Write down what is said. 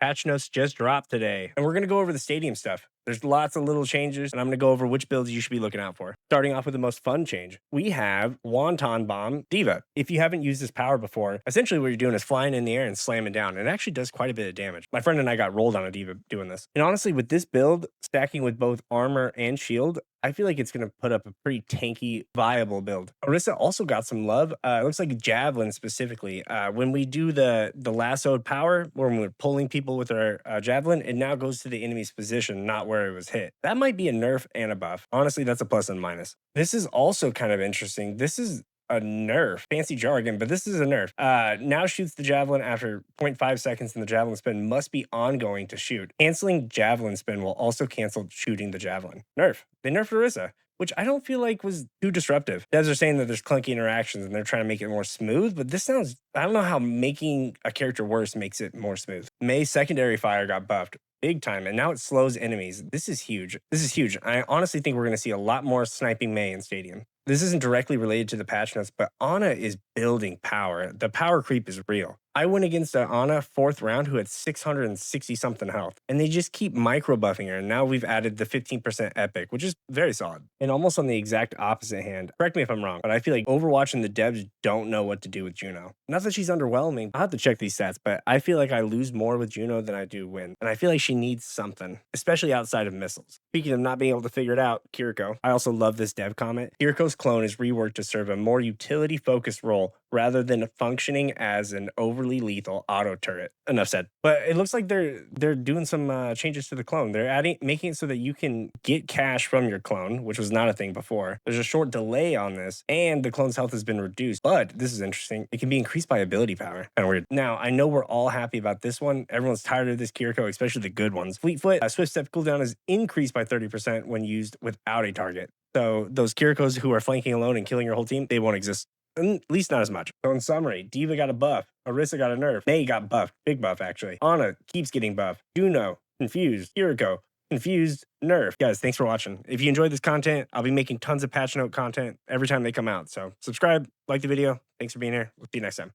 Patch notes just dropped today, and we're going to go over the stadium stuff. There's lots of little changes, and I'm going to go over which builds you should be looking out for. Starting off with the most fun change, we have Wonton Bomb Diva. If you haven't used this power before, essentially what you're doing is flying in the air and slamming down, and it actually does quite a bit of damage. My friend and I got rolled on a Diva doing this. And honestly, with this build, stacking with both armor and shield, I feel like it's going to put up a pretty tanky, viable build. Orisa also got some love. It looks like javelin specifically. When we do the lassoed power, when we're pulling people with our javelin, it now goes to the enemy's position, not where it was hit. That might be a nerf and a buff. Honestly, that's a plus and minus. This is also kind of interesting. This is a nerf, fancy jargon, but this is a nerf. Now shoots the javelin after 0.5 seconds, and the javelin spin must be ongoing to shoot. Canceling javelin spin will also cancel shooting the javelin. Nerf. They nerfed Orisa, which I don't feel like was too disruptive. Devs are saying that there's clunky interactions and they're trying to make it more smooth, but this sounds, I don't know how making a character worse makes it more smooth. May's secondary fire got buffed big time, and now it slows enemies. This is huge. This is huge. I honestly think we're going to see a lot more sniping May in Stadium. This isn't directly related to the patch notes, but Ana is building power. The power creep is real. I went against an Ana 4th round who had 660 something health, and they just keep micro buffing her. And now we've added the 15% epic, which is very solid. And almost on the exact opposite hand, correct me if I'm wrong, but I feel like Overwatch and the devs don't know what to do with Juno. Not that she's underwhelming. I'll have to check these stats, but I feel like I lose more with Juno than I do win. And I feel like she needs something, especially outside of missiles. Speaking of not being able to figure it out, Kiriko. I also love this dev comment. Kiriko's clone is reworked to serve a more utility-focused role rather than functioning as an overly lethal auto turret. Enough said. But it looks like they're doing some changes to the clone. They're making it so that you can get cash from your clone, which was not a thing before. There's a short delay on this, and the clone's health has been reduced. But this is interesting. It can be increased by ability power. Kind of weird. Now, I know we're all happy about this one. Everyone's tired of this Kiriko, especially the good ones. Fleetfoot, Swift Step cooldown is increased by 30% when used without a target. So those Kirikos who are flanking alone and killing your whole team, they won't exist. At least not as much. So in summary, Diva got a buff, Orisa got a nerf, May got buffed, big buff actually. Ana keeps getting buffed, Juno, confused, Kiriko, confused, nerf. Guys, thanks for watching. If you enjoyed this content, I'll be making tons of patch note content every time they come out. So subscribe, like the video. Thanks for being here. We'll see you next time.